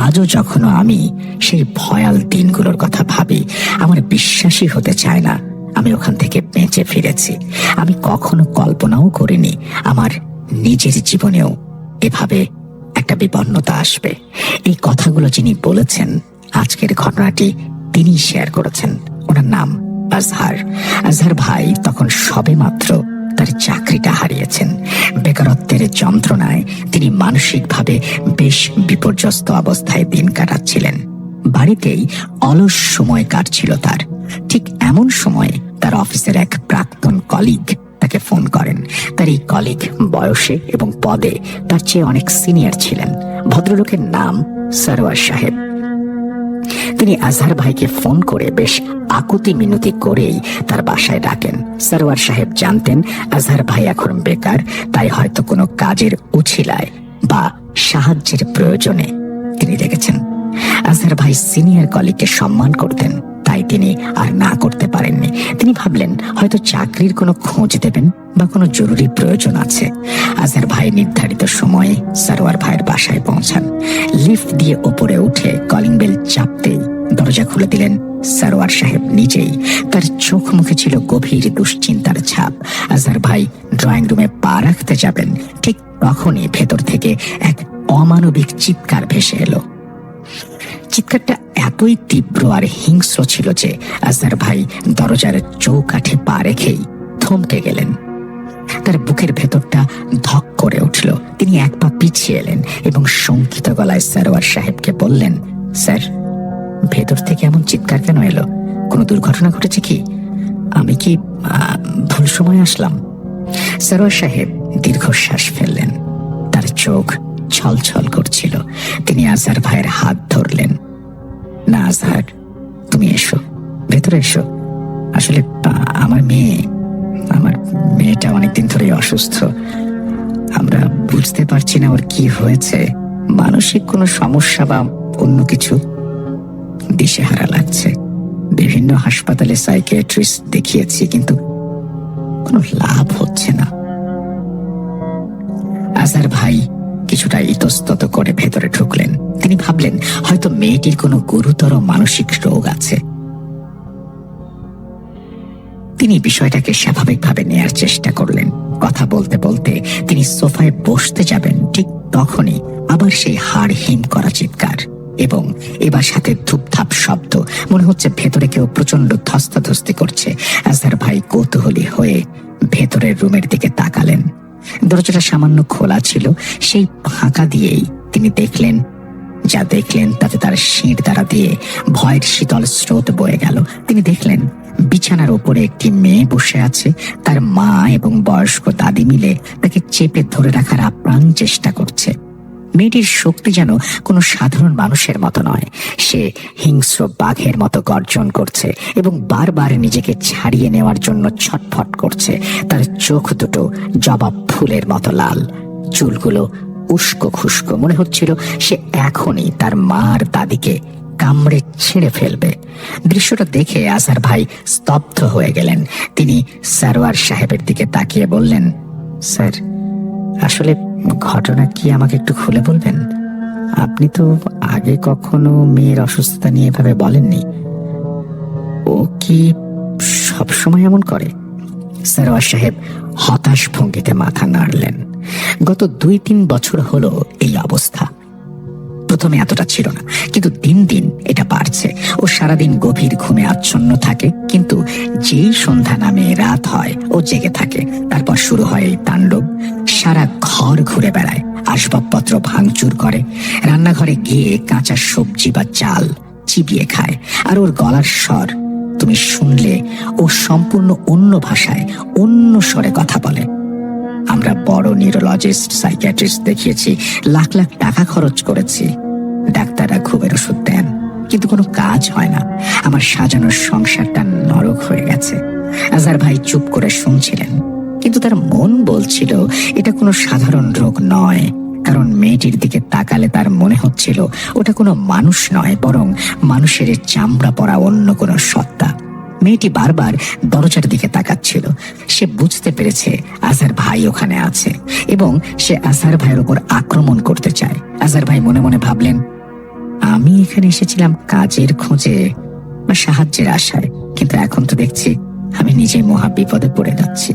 আজও যখন আমি সেই ভয়াল দিনগুলোর কথা ভাবি, আমার বিশ্বাসই হতে চায় না আমি ওখান থেকে বেঁচে ফিরেছি। আমি কখনো কল্পনাও করিনি আমার নিজের জীবনেও এভাবে একটা বিপন্নতা আসবে। এই কথাগুলো যিনি বলেছেন, আজকের ঘটনাটি তিনি শেয়ার করেছেন। ওনার নাম আজহার। আজহার ভাই তখন সবেমাত্র তার চাকরিটা হারিয়েছেন। বেকারত্বের যন্ত্রণায় তিনি মানসিকভাবে বেশ বিপর্যস্ত অবস্থায় দিন কাটাচ্ছিলেন। বাড়িতেই অলস সময় কাটছিল তার। ঠিক এমন সময়ে তার অফিসের এক প্রাক্তন কলিগ তাকে ফোন করেন। তার এই কলিগ বয়সে এবং পদে তার চেয়ে অনেক সিনিয়র ছিলেন। ভদ্রলোকের নাম সরওয়ার সাহেব। তিনি আজহার ভাইকে ফোন করে বেশ আকুতি মিনতি করেই তার বাসায় ডাকেন। সরওয়ার সাহেব জানতেন আজহার ভাই এখন বেকার, তাই হয়তো কোনো কাজের উছিলায় বা সাহায্যের প্রয়োজনে তিনি ডেকেছেন। আজহার ভাই সিনিয়র কলিগকে সম্মান করতেন, তাই তিনি আর না করতে পারেননি। তিনি ভাবলেন হয়তো চাকরির কোনো খোঁজ দেবেন বা কোনো জরুরি প্রয়োজন আছে। আজহার ভাই নির্ধারিত সময়ে সরওয়ার ভাইয়ের বাসায় পৌঁছান। লিফট দিয়ে ওপরে উঠে কলিং বেল চাপতেই দরজা খুলে দিলেন সরওয়ার সাহেব নিজেই। তার চোখ মুখে ছিল গভীর দুশ্চিন্তার ছাপ। আজহার ভাই ড্রয়িং রুমে পা রাখতে যাবেন, ঠিক তখনই ভেতর থেকে এক অমানবিক চিৎকার ভেসে এলো। চিৎকারটা এতই তীব্র আর হিংস্র ছিল যে আজহার ভাই দরজার চৌকাঠে পা রেখেই থমকে গেলেন। তার বুকের ভেতরটা ধক করে উঠল। তিনি এক পা পিছিয়ে এলেন এবং শঙ্কিত গলায় সরওয়ার সাহেবকে বললেন, স্যার, ভেতর থেকে এমন চিৎকার কেন এলো? কোনো দুর্ঘটনা ঘটেছে কি? আমি কি ভুল সময় আসলাম? সরওয়ার সাহেব দীর্ঘশ্বাস ফেললেন। তার চোখ ছলছল করছিল। তিনি আজহার ভাইয়ের হাত ধরলেন। না আজহার, তুমি এসো, ভেতরে এসো। আসলে আমার মেয়েটা অনেকদিন ধরে অসুস্থ। আমরা বুঝতে পারছি না ওর কি হয়েছে, মানসিক কোনো সমস্যা বা অন্য কিছু। দিশেহারা লাগছে। বিভিন্ন হাসপাতালে সাইকিয়াট্রিস্ট দেখিয়েছি, কিন্তু কোনো লাভ হচ্ছে না। আজহার ভাই কিছুটা ইতস্তত করে ভেতরে ঢুকলেন। তিনি ভাবলেন হয়তো মেয়েটির কোনো গুরুতর মানসিক রোগ আছে। তিনি বিষয়টাকে স্বাভাবিকভাবে নেয়ার চেষ্টা করলেন। কথা বলতে বলতে তিনি সোফায় বসতে যাবেন, ঠিক তখনই আবার সেই হাড় হিম করা চিৎকার এবং এবার সাথে ধূপধাপ শব্দ। মনে হচ্ছে ভেতরে কেউ প্রচন্ড ধস্তাধস্তি করছে। আজহার ভাই কৌতূহলী হয়ে ভেতরের রুমের দিকে তাকালেন। দরজাটা সামান্য খোলা ছিল। সেই ফাঁকা দিয়েই তিনি দেখলেন, যা দেখলেন তাতে তার শির দ্বারা দিয়ে ভয়ের শীতল স্রোত বয়ে গেল। তিনি দেখলেন বিছানার উপরে একটি মেয়ে বসে আছে। তার মা এবং বয়স্ক দাদি মিলে তাকে চেপে ধরে রাখার আপ্রাণ চেষ্টা করছে। মেয়েটির শক্তি যেন কোনো সাধারণ মানুষের মতো নয়। সে হিংস্র বাঘের মতো গর্জন করছে এবং বারবার নিজেকে ছাড়িয়ে নেওয়ার জন্য ছটফট করছে। তার চোখ দুটো জবাব ফুলের মতো লাল, চুলগুলো উস্কো খুস্কো। মনে হচ্ছিল সে এখনই তার মার দাদিকে কামড়ে ছিঁড়ে ফেলবে। দৃশ্যটা দেখে আজহার ভাই স্তব্ধ হয়ে গেলেন। তিনি সরওয়ার সাহেবের দিকে তাকিয়ে বললেন, স্যার, আসলে ঘটনা কি আমাকে একটু খুলে বলবেন? আপনি তো আগে কখনো মেয়ের অসুস্থতা নিয়ে এভাবে বলেননি। ও কি সবসময় এমন করে? সরওয়ার সাহেব হতাশ ভঙ্গিতে মাথা নাড়লেন। গত 2-3 বছর হলো এই অবস্থা। প্রথমে এতটা ছিল না, কিন্তু দিন দিন এটা বাড়ছে। ও সারাদিন গভীর ঘুমে আচ্ছন্ন থাকে, কিন্তু যেই সন্ধ্যা নামে রাত হয় ও জেগে থাকে। তারপর শুরু হয় এই তাণ্ডব। সারা ঘর ঘুরে বেড়ায়, আসবাবপত্র ভাঙচুর করে, রান্নাঘরে গিয়ে কাঁচা সবজি বা চাল চিবিয়ে খায়। আর ওর গলার স্বর তুমি শুনলে ও সম্পূর্ণ অন্য ভাষায়, অন্য স্বরে কথা বলে। আমরা বড় নিউরোলজিস্ট, সাইকিয়াট্রিস্ট দেখিয়েছি, লাখ লাখ টাকা খরচ করেছি। ডাক্তাররা ঘুমের ওষুধ দেন, কিন্তু কোনো কাজ হয় না। আমার সাজানোর সংসারটা নরক হয়ে গেছে। আজহার ভাই চুপ করে শুনছিলেন, কিন্তু তার মন বলছিল এটা কোনো সাধারণ রোগ নয়। কারণ মেয়েটির দিকে তাকালে তার মনে হচ্ছিল ওটা কোনো মানুষ নয়, বরং মানুষের চামড়া পরা অন্য কোনো সত্তা। মেয়েটি বারবার দরজার দিকে তাকাচ্ছিল। সে বুঝতে পেরেছে আজহার ভাই ওখানে আছে এবং সে আজহার ভাইয়ের উপর আক্রমণ করতে চায়। আজহার ভাই মনে মনে ভাবলেন, আমি এখানে এসেছিলাম কাজের খোঁজে বা সাহায্যের আশায়, কিন্তু এখন তো দেখছি আমি নিজেই মহা বিপদে পড়ে যাচ্ছি।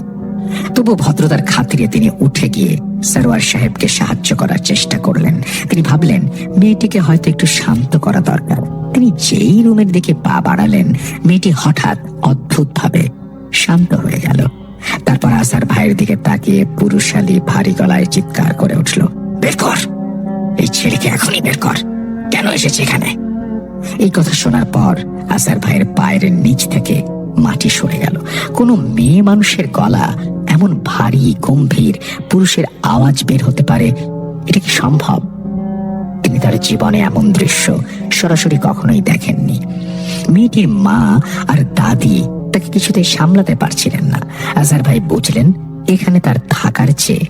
তবু ভদ্রতার খাতিরে তিনি উঠে গিয়ে সরওয়ার সাহেবকে সাহায্য করার চেষ্টা করলেন। তিনি ভাবলেন মেয়েটিকে হয়তো একটু শান্ত করা দরকার। তিনি যেই রুমের দিকে পা বাড়ালেন, মেয়েটি হঠাৎ অদ্ভুতভাবে শান্ত হয়ে গেল। তারপর আসার ভাইয়ের দিকে তাকিয়ে পুরুষালী ভারী গলায় চিৎকার করে উঠল, বের কর, এই ছেলেকে এখনই বের কর, কেন এসেছে এখানে? এই কথা শোনার পর আসার ভাইয়ের পায়ের নিচ থেকে মাটি সরে গেল। কোনো মেয়ে মানুষের গলা এমন ভারী গম্ভীর পুরুষের আওয়াজ বের হতে পারে, এটা কি সম্ভব? তিনি তার জীবনে এমন দৃশ্য সরাসরি কখনোই দেখেননি। মেয়েটির মা আর দাদি তাকে কিছুতেই সামলাতে পারছিলেন না। আজহার ভাই বুঝলেন এখানে তার থাকার চেয়ে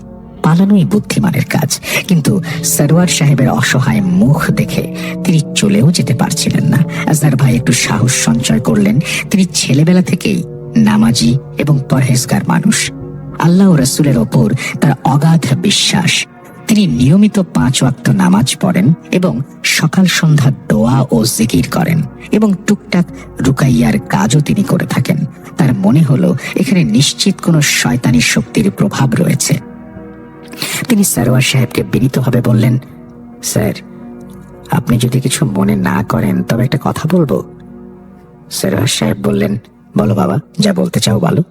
পালানোই বুদ্ধিমানের কাজ। কিন্তু সরওয়ার সাহেবের অসহায় মুখ দেখে তিনি চলেও যেতে পারছিলেন না। আজহার ভাই একটু সাহস সঞ্চয় করলেন। তিনি ছেলেবেলা থেকেই নামাজি এবং পরহেজগার মানুষ। আল্লাহ ও রাসূলের ওপর তার অগাধ বিশ্বাস। তিনি নিয়মিত 5 ওয়াক্ত নামাজ পড়েন এবং সকাল সন্ধ্যা দোয়া ও জিকির করেন এবং টুকটাক রুকাইয়ার কাজও তিনি করে থাকেন। তার মনে হলো এখানে নিশ্চিত কোনো শয়তানি শক্তির প্রভাব রয়েছে। তিনি সরওয়ার সাহেবকে বিনীতভাবে বললেন, স্যার, আপনি যদি কিছু মনে না করেন তবে একটা কথা বলবো। সরওয়ার সাহেব বললেন, বলো বাবা, যা বলতে চাও বলো।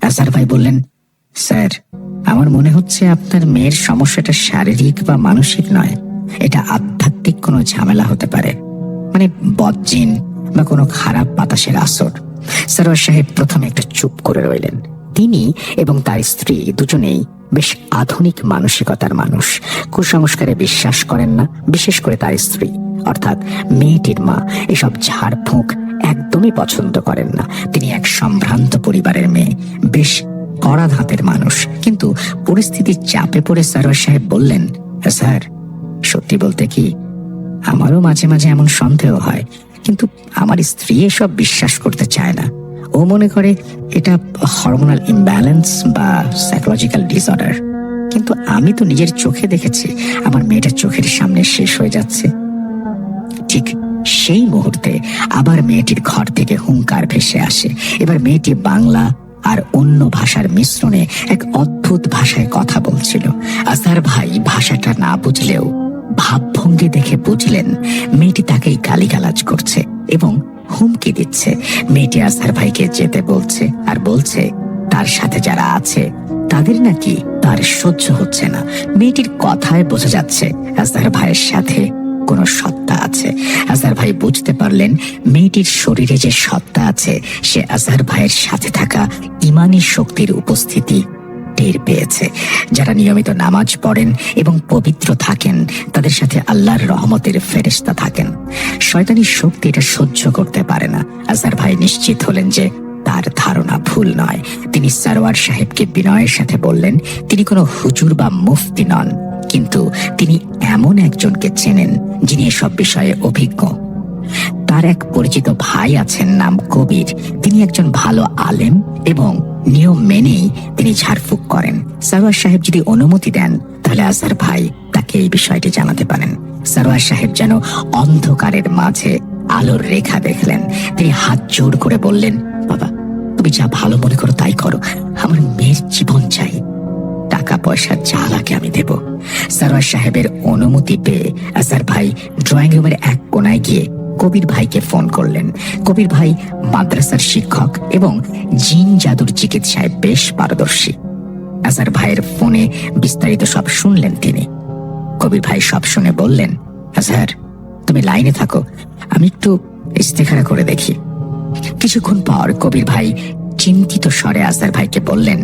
আজহার ভাই বললেন, স্যার, আমার মনে হচ্ছে আপনার মেয়ের সমস্যাটা শারীরিক বা মানসিক নয়, এটা আধ্যাত্মিক কোনো ঝামেলা হতে পারে, মানে বদজিন বা কোনো খারাপ বাতাসের আসর। সরওয়ার সাহেব প্রথমে একটু চুপ করে রইলেন। তিনি এবং তার স্ত্রী দুজনেই বেশ আধুনিক মানসিকতার মানুষ। কুসংস্কারে বিশ্বাস করেন না, বিশেষ করে তার স্ত্রী অর্থাৎ মেয়েটির মা এসব ঝাড়ফুঁক একদমই পছন্দ করেন না। তিনি এক সম্ভ্রান্ত পরিবারের মেয়ে, বেশ কড়া ধাতের মানুষ। কিন্তু পরিস্থিতির চাপে পড়ে সরওয়ার সাহেব বললেন, স্যার, সত্যি বলতে কি আমারও মাঝে মাঝে এমন সন্দেহ হয়, কিন্তু আমার স্ত্রী এসব বিশ্বাস করতে চায় না। ও মনে করে এটা হরমোনাল ইমব্যালেন্স বা সাইকোলজিক্যাল ডিসঅর্ডার। কিন্তু আমি তো নিজের চোখে দেখেছি আমার মেয়েটা চোখের সামনে শেষ হয়ে যাচ্ছে। ঠিক সেই মুহূর্তে আবার মেয়েটির ঘর থেকে হুঙ্কার ভেসে আসে। এবার মেয়েটি বাংলা আর অন্য ভাষার মিশ্রণে এক অদ্ভুত ভাষায় কথা বলছিল। আজহার ভাই ভাষাটা না বুঝলেও ভাবভঙ্গি দেখে বুঝলেন মেয়েটি তাকেই গালিগালাজ করছে এবং হুমকি দিচ্ছে। মেয়েটি আজহার ভাইকে যেতে বলছে আর বলছে তার সাথে যারা আছে তাদের নাকি তার সহ্য হচ্ছে না। মেয়েটির কথায় বোঝা যাচ্ছে আজহার ভাইয়ের সাথে কোনো সত্তা আছে। আজহার ভাই বুঝতে পারলেন মেয়েটির শরীরে যে সত্তা আছে সে আজহার ভাইয়ের সাথে থাকা ইমানি শক্তির উপস্থিতি টের পেয়েছে। যারা নিয়মিত নামাজ পড়েন এবং পবিত্র থাকেন তাদের সাথে আল্লাহর রহমতের ফেরেশতা থাকেন। শয়তানি শক্তি এটা সহ্য করতে পারে না। আজহার ভাই নিশ্চিত হলেন যে তার ধারণা ভুল নয়। তিনি সরওয়ার সাহেবকে বিনয়ের সাথে বললেন, তিনি কোনো হুজুর বা মুফতি নন, কিন্তু তিনি এমন একজনকে চেনেন যিনি এসব বিষয়ে অভিজ্ঞ। তার এক পরিচিত ভাই আছেন, নাম কবির। তিনি একজন ভালো আলেম এবং নিয়ম মেনেই তিনি ঝাড়ফুঁক করেন। সরওয়ার সাহেব যদি অনুমতি দেন তাহলে আজহার ভাই তাকে এই বিষয়টি জানাতে পারেন। সরওয়ার সাহেব যেন অন্ধকারের মাঝে আলোর রেখা দেখলেন। তিনি হাত জোড় করে বললেন, বাবা, তুমি যা ভালো মনে করো তাই করো, আমার মেয়ের জীবন চাই, টাকা পয়সা যা লাগে আমি দেব। সরওয়ার সাহেবের অনুমতি পেয়ে আজহার ভাই ড্রয়িং রুমের এক কোনায় গিয়ে কবির ভাইকে ফোন করলেন। কবির ভাই মাদ্রাসার শিক্ষক এবং জিন জাদুর চিকিৎসায় বেশ পারদর্শী। আজহার ভাইয়ের ফোনে বিস্তারিত সব শুনলেন তিনি। কবির ভাই সব শুনে বললেন, আজহার, তুমি লাইনে থাকো, আমি একটু ইস্তেখারা করে দেখি। কিছুক্ষণ পর কবির ভাই চিন্তিত স্বরে আজহার ভাইকে বললেন,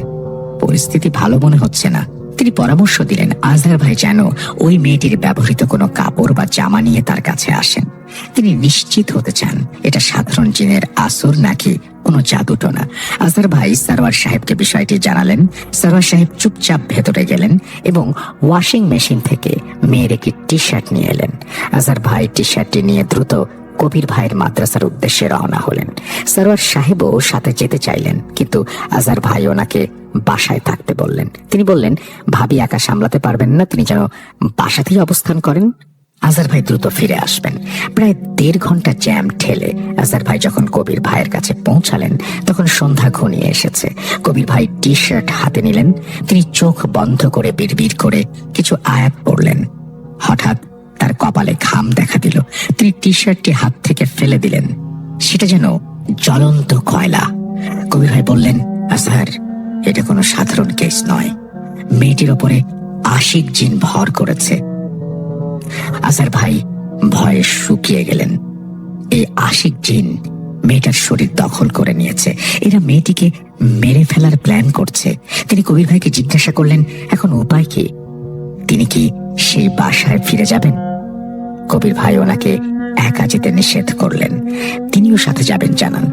পরিস্থিতি ভালো মনে হচ্ছে না। তিনি পরামর্শ দিলেন আজহার ভাই যেন ওই মেয়েটির ব্যবহৃত কোনো কাপড় বা জামা নিয়ে তার কাছে আসেন। তিনি নিশ্চিত হতে চান এটা সাধারণ জিনের আসর নাকি কোনো জাদুটোনা। আজহার ভাই সরওয়ার সাহেবকে বিষয়টি জানালেন। সরওয়ার সাহেব চুপচাপ ভেতরে গেলেন এবং ওয়াশিং মেশিন থেকে মেয়ের একটি টি শার্ট নিয়ে এলেন। আজহার ভাই টি শার্টটি নিয়ে দ্রুত কবির ভাইয়ের মাদ্রাসার উদ্দেশ্যে রওনা হলেন। সরওয়ার সাহেবও সাথে যেতে চাইলেন, কিন্তু আজহার ভাই ওনাকে বাসায় থাকতে বললেন। তিনি বললেন, ভাবি একা সামলাতে পারবেন না, তিনি যেন বাসাতেই অবস্থান করেন। আজহার ভাই দ্রুত ফিরে আসবেন। প্রায় 1.5 ঘন্টা জ্যাম ঠেলে আজহার ভাই যখন কবির ভাইয়ের কাছে পৌঁছালেন তখন সন্ধ্যা ঘনিয়ে এসেছে। কবির ভাই টি শার্ট হাতে নিলেন। তিনি চোখ বন্ধ করে বিড়বিড় করে কিছু আয়াত পড়লেন। হঠাৎ তার কপালে ঘাম দেখা দিল। তিনি টি শার্টটি হাত থেকে ফেলে দিলেন। সেটা যেন জ্বলন্ত কয়লা। কবির ভাই বললেন, আজহার, এটা কোনো সাধারণ কেস নয়। মেয়েটির ওপরে আশিক জিন ভর করেছে। আজহার ভাই ভয়ে শুকিয়ে গেলেন। এই আশিক জিন মেয়েটার শরীর দখল করে নিয়েছে। এরা মেয়েটিকে মেরে ফেলার প্ল্যান করছে। তিনি কবির ভাইকে জিজ্ঞাসা করলেন, এখন উপায় কি? তিনি কি সেই বাসায় ফিরে যাবেন? কবির ভাই ওনাকে একা যেতে নিষেধ করলেন। তিনিও সাথে যাবেন জানান।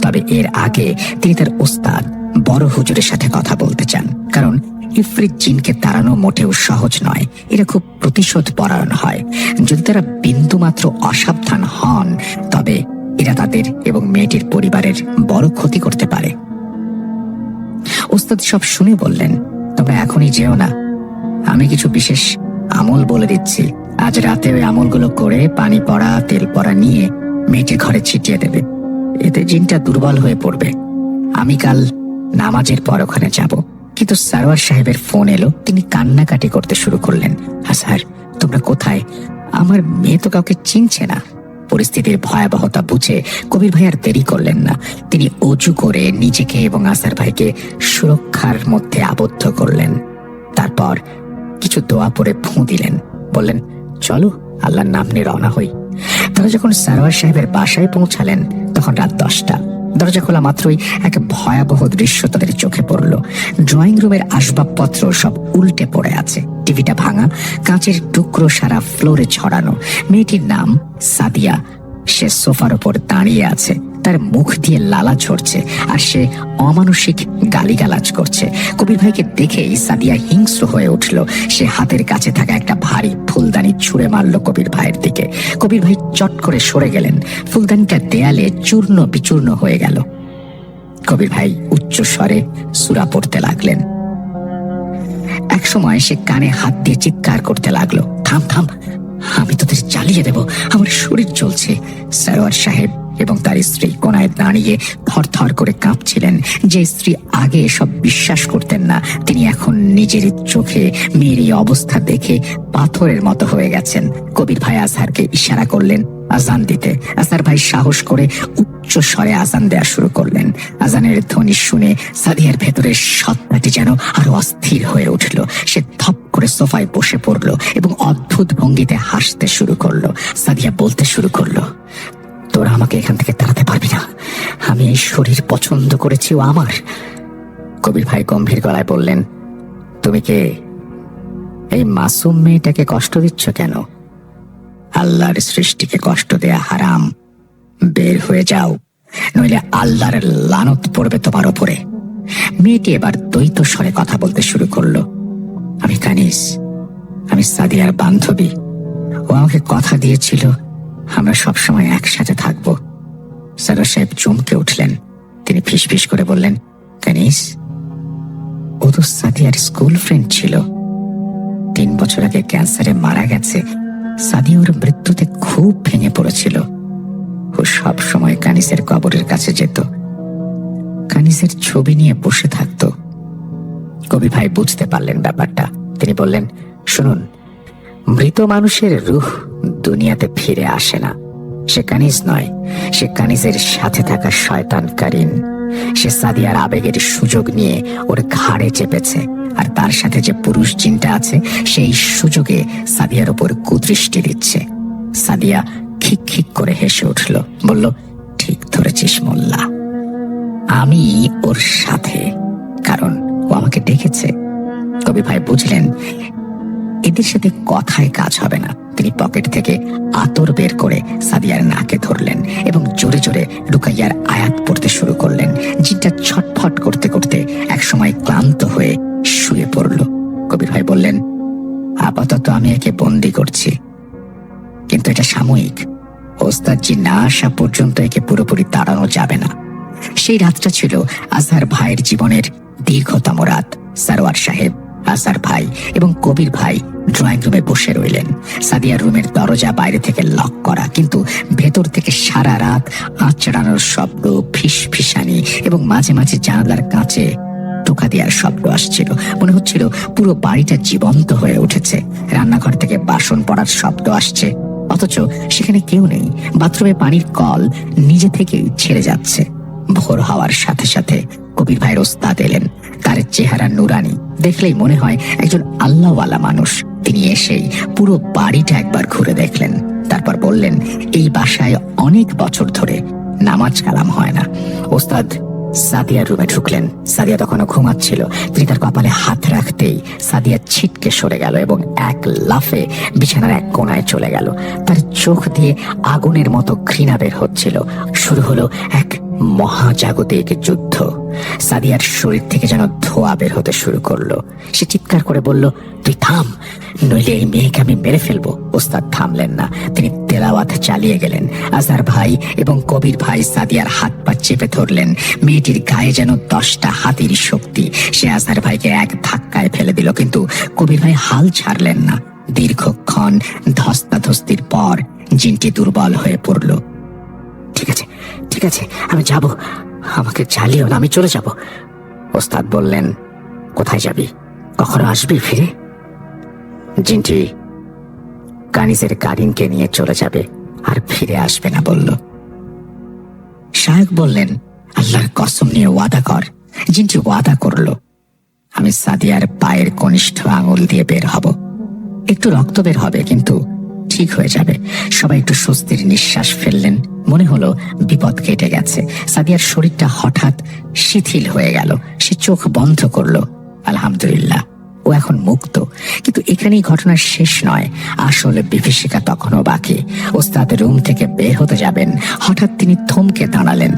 তবে এর আগে তিনি তার ওস্তাদ বড় হুজুরের সাথে কথা বলতে চান, কারণ ইফরিত জিনকে তাড়ানো মোটেও সহজ নয়। এরা খুব প্রতিশোধ পরায়ণ হয়। যদি তারা বিন্দুমাত্র অসাবধান হন তবে এরা তাদের এবং মেয়েটির পরিবারের বড় ক্ষতি করতে পারে। ওস্তাদ সব শুনে বললেন, তোমরা এখনই যেও না। আমি কিছু বিশেষ আমল বলে দিচ্ছি। আজ রাতে ওই আমলগুলো করে পানি পড়া তেল পড়া নিয়ে মেয়েটির ঘরে ছিটিয়ে দেবে। এতে জিনটা দুর্বল হয়ে পড়বে। আমি কাল নামাজের পর ওখানে যাব। কিন্তু সারোয়ার সাহেবের ফোন এলো। তিনি কান্নাকাটি করতে শুরু করলেন, আজহার, তোমরা কোথায়? আমার মেয়ে তো কাউকে চিনছে না। পরিস্থিতির ভয়াবহতা বুঝে কবির ভাই আর দেরি করলেন না। তিনি অজু করে নিজেকে এবং আজহার ভাইকে সুরক্ষার মধ্যে আবদ্ধ করলেন। তারপর কিছু দোয়া পড়ে ফুঁ দিলেন। বললেন, চলো আল্লাহর নাম নিয়ে রওনা হই। তারা যখন সারোয়ার সাহেবের বাসায় পৌঁছালেন তখন রাত 10টা। দরজা খোলা মাত্রই এক ভয়াবহ দৃশ্য তাদের চোখে পড়ল। ড্রয়িং রুমের আসবাবপত্র সব উল্টে পড়ে আছে। টিভিটা ভাঙা, কাঁচের টুকরো সারা ফ্লোরে ছড়ানো। মেয়েটির নাম সাদিয়া। সে সোফার উপর দাঁড়িয়ে আছে। তার মুখ দিয়ে লালা ঝরছে আর সে অমানসিক গালিগালাজ করছে। কবির ভাইকে দেখেই সাদিয়া হিংস্র হয়ে উঠল। সে হাতের কাছে থাকা একটা ভারী ফুলদানি ছুঁড়ে মারল কবির ভাইয়ের দিকে। কবির ভাই চট করে সরে গেলেন। ফুলদানিটা দেয়ালে চূর্ণ বিচূর্ণ হয়ে গেল। কবির ভাই উচ্চ স্বরে সূরা পড়তে লাগলেন। এক সময় সে কানে হাত দিয়ে চিৎকার করতে লাগলো, থাম থাম, আমি তোদের জ্বালিয়ে দেব, আমার শরীর চলছে। সারোয়ার সাহেব এবং তার স্ত্রী কোনায় দাঁড়িয়ে থরথর করে কাঁপছিলেন। যে স্ত্রী আগে সব বিশ্বাস করতেন না, তিনি এখন নিজের চোখে মেয়ের এই অবস্থা দেখে পাথরের মতো হয়ে গেছেন। কবির ভাই আজহারকে ইশারা করলেন আজান দিতে। আজহার ভাই সাহস করে উচ্চ স্বরে আজান দেওয়া শুরু করলেন। আজানের ধ্বনি শুনে সাদিয়ার ভেতরের সত্তাটি যেন আরো অস্থির হয়ে উঠল। সে থপ করে সোফায় বসে পড়ল এবং অদ্ভুত ভঙ্গিতে হাসতে শুরু করলো। সাদিয়া বলতে শুরু করলো, তোরা আমাকে এখান থেকে তাড়াতে পারবি না। আমি এই শরীর পছন্দ করেছি, ও আমার। কবির ভাই গম্ভীর গলায় বললেন, তুমি কে? এই মাসুম মেয়েটাকে কষ্ট দিচ্ছ কেন? আল্লাহর সৃষ্টিকে কষ্ট দেয়া হারাম। বের হয়ে যাও, নইলে আল্লাহর লানত পড়বে তোমার ওপরে। মেয়েটি এবার দ্বৈত স্বরে কথা বলতে শুরু করলো, আমি কানিস, আমি সাদিয়ার বান্ধবী। ও আমাকে কথা দিয়েছিল আমরা সবসময় একসাথে থাকবো। সারোয়ার সাহেব চমকে উঠলেন। তিনি ফিসফিস করে বললেন, কানিস, ও তো সাদিয়ার স্কুল ফ্রেন্ড ছিল। 3 বছর আগে ক্যান্সারে মারা গেছে। সাদিয়া ওর মৃত্যুতে খুব ভেঙে পড়েছিল। ও সব সময় কানিসের কবরের কাছে যেত, কানিসের ছবি নিয়ে বসে থাকতো। কবি ভাই বুঝতে পারলেন ব্যাপারটা। তিনি বললেন, শুনুন, মৃত মানুষের রূহ দুনিয়াতে ফিরে আসে না। সে কানিস নয়, সে কানিসের সাথে থাকা শয়তান কারিন। সে সাদিয়ার আবেগের সুযোগ নিয়ে ওর ঘাড়ে চেপেছে, আর তার সাথে যে পুরুষ জিনটা আছে সেই সুযোগে সাদিয়ার উপর কুদৃষ্টি দিচ্ছে। সাদিয়া খিক খিক করে হেসে উঠল, বলল, ঠিক ধরেছিস মোল্লা, আমি ওর সাথে, কারণ ও আমাকে ডেকেছে। কবি ভাই বুঝলেন এদের সাথে কথায় কাজ হবে না। তিনি পকেট থেকে আতর বের করে সাদিয়ার নাকে ধরলেন এবং জোরে জোরে রুকাইয়ার আয়াত পড়তে শুরু করলেন। জিনটা ছটফট করতে করতে একসময় ক্লান্ত হয়ে শুয়ে পড়ল। কবির ভাই বললেন, আপাতত আমি একে বন্দি করছি, কিন্তু এটা সাময়িক। ওস্তাদ জি না আসা পর্যন্ত একে পুরোপুরি তাড়ানো যাবে না। সেই রাতটা ছিল আজহার ভাইয়ের জীবনের দীর্ঘতম রাত। সারোয়ার সাহেব আসার ভাই এবং কবির ভাই ড্রয়িং রুমে বসে রইলেন। সাদিয়ার রুমের দরজা বাইরে থেকে লক করা, কিন্তু ভেতর থেকে সারা রাত আঁচড়ানোর শব্দ, ফিসফিসানি এবং মাঝে মাঝে জানালার কাঁচে টোকা দেওয়ার শব্দ আসছিল। মনে হচ্ছিল পুরো বাড়িটা জীবন্ত হয়ে উঠেছে। রান্নাঘর থেকে বাসন পড়ার শব্দ আসছে, অথচ সেখানে কেউ নেই। বাথরুমে পানির কল নিজে থেকেই ছেড়ে যাচ্ছে। ভোর হওয়ার সাথে সাথে কবির ভাইয়ের ওস্তাদ এলেন। তার চেহারা নুরানি, দেখলেই মনে হয় একজন আল্লাহওয়ালা মানুষ। তিনি এসেই পুরো বাড়িটা একবার ঘুরে দেখলেন, তারপর বললেন, এই বাসায় অনেক বছর ধরে নামাজ কালাম হয় না। ওস্তাদ সাদিয়ার রুমে ঢুকলেন। সাদিয়া তখনও ঘুমাচ্ছিল। তিনি তার কপালে হাত রাখতেই সাদিয়া ছিটকে সরে গেল এবং এক লাফে বিছানার এক কোণায় চলে গেল। তার চোখ দিয়ে আগুনের মতো ঘৃণা বের হচ্ছিল। শুরু হলো এক মহাজাগতিক যুদ্ধ। সাদিয়ার শরীর থেকে যেন ধোঁয়া বের হতে শুরু করলো। সে চিৎকার করে বলল, তুই থাম, নইলে এই মেয়েকে আমি মেরে ফেলবো। ওস্তাদ থামলেন না, তিনি তেলাওয়াত চালিয়ে গেলেন। আজহার ভাই এবং কবির ভাই সাদিয়ার হাত পা চেপে ধরলেন। মেয়েটির গায়ে যেন 10টা হাতির শক্তি। সে আজহার ভাইকে এক ধাক্কায় ফেলে দিল, কিন্তু কবির ভাই হাল ছাড়লেন না। দীর্ঘক্ষণ ধস্তাধস্তির পর জিনটি দুর্বল হয়ে পড়ল। ঠিক আছে, ঠিক আছে, আমি যাব, আমাকে জ্বালিও না, আমি চলে যাব। ওস্তাদ বললেন, কোথায় যাবি? কখনো আসবি ফিরে? জিনটি কানিজের কারিনকে নিয়ে চলে যাবে, আর ফিরে আসবে না বলল। শায়ক বললেন, আল্লাহর কসম নিয়ে ওয়াদা কর। জিনটি ওয়াদা করল, আমি সাদিয়ার পায়ের কনিষ্ঠ আঙুল দিয়ে বের হব। একটু রক্ত বের হবে, কিন্তু ঠিক হয়ে যাবে। সবাই একটু স্বস্তির নিঃশ্বাস ফেললেন। মনে হলো বিপদ কেটে গেছে। সাদিয়ার শরীরটা হঠাৎ শিথিল হয়ে গেল। সে চোখ বন্ধ করলো। আলহামদুলিল্লাহ, ও এখন মুক্ত। কিন্তু এখানেই ঘটনার শেষ নয়। আসলে বিভীষিকা তখনও বাকি। ওস্তাদ রুম থেকে বের হতে যাবেন, হঠাৎ তিনি থমকে দাঁড়ালেন।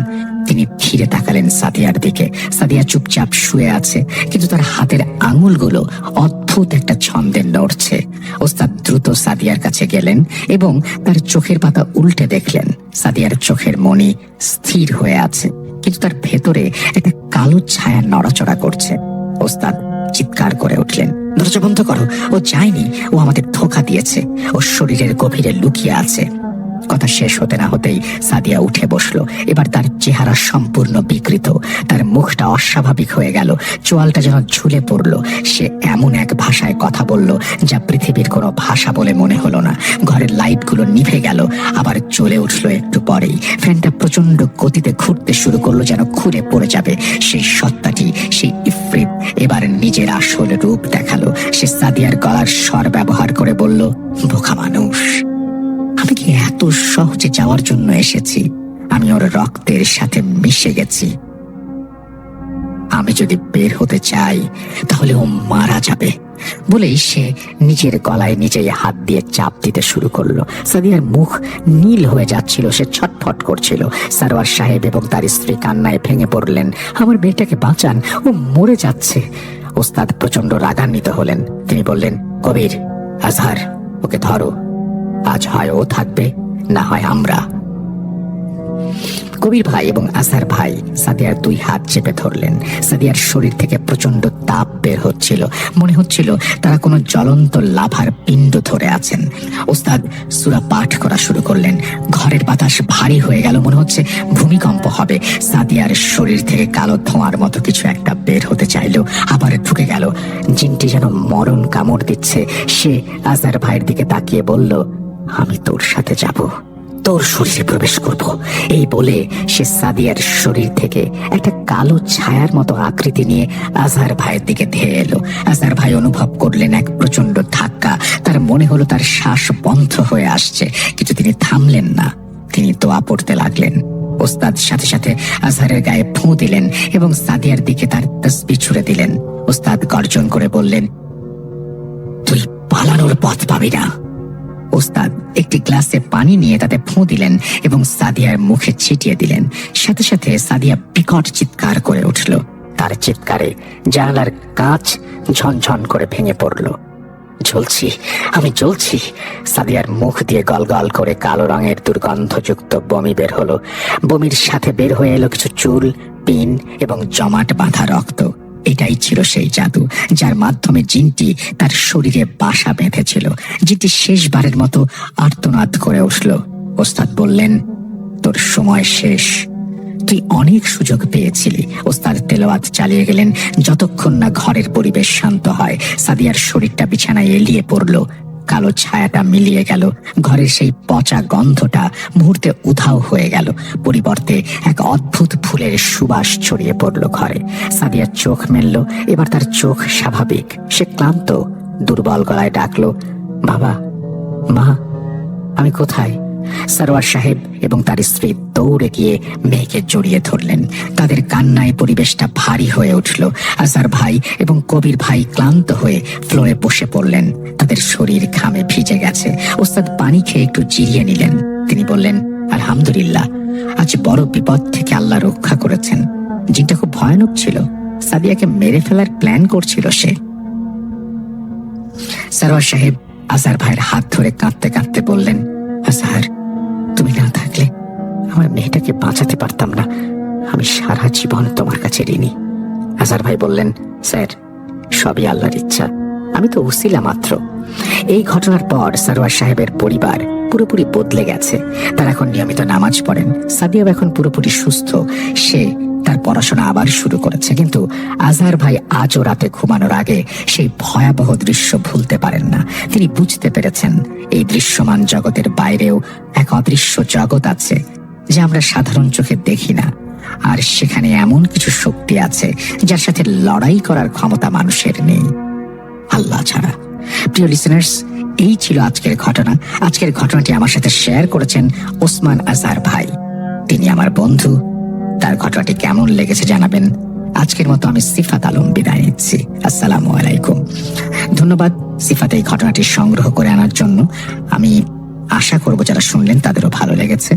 তিনি ফিরে তাকালেন সাদিয়ার দিকে। সাদিয়া চুপচাপ শুয়ে আছে, কিন্তু তার হাতের আঙুলগুলো অদ্ভুত একটা ছন্দে নড়ছে। ওস্তাদ দ্রুত সাদিয়ার কাছে গেলেন এবং তার চোখের পাতা উল্টে দেখলেন। সাদিয়ার চোখের মণি স্থির হয়ে আছে, কিন্তু তার ভেতরে একটা কালো ছায়া নড়াচড়া করছে। ওস্তাদ চিৎকার করে উঠলেন, দরজা বন্ধ করো, ও যায়নি, ও আমাদের ধোঁকা দিয়েছে, ও শরীরের গভীরে লুকিয়ে আছে। কথা শেষ হতে না হতেই সাদিয়া উঠে বসলো। এবার তার চেহারা সম্পূর্ণ বিকৃত, তার মুখটা অস্বাভাবিক হয়ে গেল, চোয়ালটা যেন ঝুলে পড়লো। সে এমন এক ভাষায় কথা বলল যা পৃথিবীর কোনো ভাষা বলে মনে হলো না। ঘরের লাইটগুলো নিভে গেল, আবার জ্বলে উঠলো একটু পরেই। ফ্যানটা প্রচন্ড গতিতে ঘুরতে শুরু করলো, যেন খুঁড়ে পড়ে যাবে। সেই সত্তাটি, সেই ইফরিত এবার নিজের আসল রূপ দেখালো। সে সাদিয়ার গলার স্বর ব্যবহার করে বলল, বোকা মানুষ, আমি কি এত সহজে যাওয়ার জন্য এসেছি? আমি ওর রক্তের সাথে মিশে গেছি। আমি যদি বের হতে চাই তাহলে ও মারা যাবে। বলেই সে নিজের গলায় নিজেই হাত দিয়ে চাপ দিতে শুরু করলো। সাদিয়ার মুখ নীল হয়ে যাচ্ছিল, সে ছটফট করছিল। সারোয়ার সাহেব এবং তার স্ত্রী কান্নায় ভেঙে পড়লেন, আমার মেয়েটাকে বাঁচান, ও মরে যাচ্ছে। ওস্তাদ প্রচন্ড রাগান্বিত হলেন। তিনি বললেন, কবির, আজহার, ওকে ধরো। আজ হয় ও থাকবে, না হয় আমরা। কবির ভাই এবং আজহার ভাই সাদিয়ার 2 হাত চেপে ধরলেন। সাদিয়ার শরীর থেকে প্রচন্ড তাপ বের হচ্ছিল। মনে হচ্ছিল তারা কোনো জ্বলন্ত লাভার পিণ্ড ধরে আছেন। ওস্তাদ সূরা পাঠ করা শুরু করলেন। ঘরের বাতাস ভারী হয়ে গেল, মনে হচ্ছে ভূমিকম্প হবে। সাদিয়ার শরীর থেকে কালো ধোঁয়ার মতো কিছু একটা বের হতে চাইলো, আবার ঢুকে গেল। জিনটি যেন মরণ কামড় দিচ্ছে। সে আজহার ভাইয়ের দিকে তাকিয়ে বলল, আমি তোর সাথে যাব, তোর শরীরে প্রবেশ করব। এই বলে সে সাদিয়ার শরীর থেকে একটা কালো ছায়ার মতো আকৃতি নিয়ে আজহার ভাইয়ের দিকে ধেয়ে এলো। আজহার ভাই অনুভব করলেন এক প্রচন্ড ধাক্কা। তার মনে হলো তার শ্বাস বন্ধ হয়ে আসছে, কিন্তু তিনি থামলেন না। তিনি দোয়া পড়তে লাগলেন। ওস্তাদ সাথে সাথে আজহারের গায়ে ফুঁ দিলেন এবং সাদিয়ার দিকে তার তাসবিহ ছুড়ে দিলেন। ওস্তাদ গর্জন করে বললেন, তুই পালানোর পথ পাবি না। ওস্তাদ একটি গ্লাসে পানি নিয়ে তাতে ফুঁ দিলেন এবং সাদিয়ার মুখে ছিটিয়ে দিলেন। সাথে সাথে সাদিয়া বিকট চিৎকার করে উঠল। তার চিৎকারে জানালার কাঁচ ঝনঝন করে ভেঙে পড়ল। জ্বলছি, আমি জ্বলছি। সাদিয়ার মুখ দিয়ে গলগল করে কালো রঙের দুর্গন্ধযুক্ত বমি বের হলো। বমির সাথে বের হয়ে এলো কিছু চুল, পিন এবং জমাট বাঁধা রক্ত। এটাই ছিল সেই জাদু যার মাধ্যমে জিনটি তার শরীরে বাসা বেঁধেছিল। জিনটি শেষবারের মতো আর্তনাদ করে উঠল। ওস্তাদ বললেন, তোর সময় শেষ, তুই অনেক সুযোগ পেয়েছিলি। ওস্তাদ তেলাওয়াত চালিয়ে গেলেন যতক্ষণ না ঘরের পরিবেশ শান্ত হয়। সাদিয়ার শরীরটা বিছানায় এলিয়ে পড়ল, কালো ছায়াটা মিলিয়ে গেল, ঘরের সেই পচা গন্ধটা মুহূর্তে উধাও হয়ে গেল। পরিবর্তে এক অদ্ভুত ফুলের সুবাস ছড়িয়ে পড়ল ঘরে। সাদিয়ার চোখ মেলল, এবার তার চোখ স্বাভাবিক। সে ক্লান্ত, দুর্বল গলায় ডাকলো, বাবা, মা, আমি কোথায়? সরওয়ার সাহেব এবং তার স্ত্রী দৌড়ে গিয়ে মেয়েকে জড়িয়ে ধরলেন। তাদের কান্নায় পরিবেশটা ভারী হয়ে উঠল। আজহার ভাই এবং কবির ভাই ক্লান্ত হয়ে ফ্লোরে বসে পড়লেন। তাদের শরীর ঘামে ভিজে গেছে। ওস্তাদ পানি খেয়ে একটু জিরিয়ে নিলেন। তিনি বললেন, আলহামদুলিল্লাহ, আজ বড় বিপদ থেকে আল্লাহ রক্ষা করেছেন। জিনটা খুব ভয়ানক ছিল। সাদিয়াকে মেরে ফেলার প্ল্যান করছিল সে। সরওয়ার সাহেব আজহার ভাইয়ের হাত ধরে কাঁদতে কাঁদতে বললেন, আজহার, তুমি না থাকলে আমার মেয়েটাকে বাঁচাতে পারতাম না। আমি সারা জীবন তোমার কাছে ঋণী। আজহার ভাই বললেন, স্যার, সবই আল্লাহর ইচ্ছা, আমি তো উসিলা মাত্র। এই ঘটনার পর সরওয়ার সাহেবের পরিবার পুরোপুরি বদলে গেছে। তারা এখন নিয়মিত নামাজ পড়েন। সাদিয়া এখন পুরোপুরি সুস্থ। সে তার পড়াশোনা আবার শুরু করেছে। কিন্তু আজহার ভাই আজও রাতে ঘুমানোর আগে সেই ভয়াবহ দৃশ্য ভুলতে পারেন না। তিনি বুঝতে পেরেছেন এই দৃশ্যমান জগতের বাইরেও এক অদৃশ্য জগৎ আছে যা আমরা সাধারণ চোখে দেখি না। আর সেখানে এমন কিছু শক্তি আছে যার সাথে লড়াই করার ক্ষমতা মানুষের নেই, আল্লাহ ছাড়া। প্রিয় লিসেনার্স, এই ছিল আজকের ঘটনা। আজকের ঘটনাটি আমার সাথে শেয়ার করেছেন ওসমান আজহার ভাই। তিনি আমার বন্ধু। তার ঘটনাটি কেমন লেগেছে জানাবেন। আজকের মতো আমি সিফাত আলম বিদায় নিচ্ছি। আসসালামু আলাইকুম। ধন্যবাদ সিফাত এই ঘটনাটি সংগ্রহ করে আনার জন্য। আমি আশা করব যারা শুনলেন তাদেরও ভালো লেগেছে।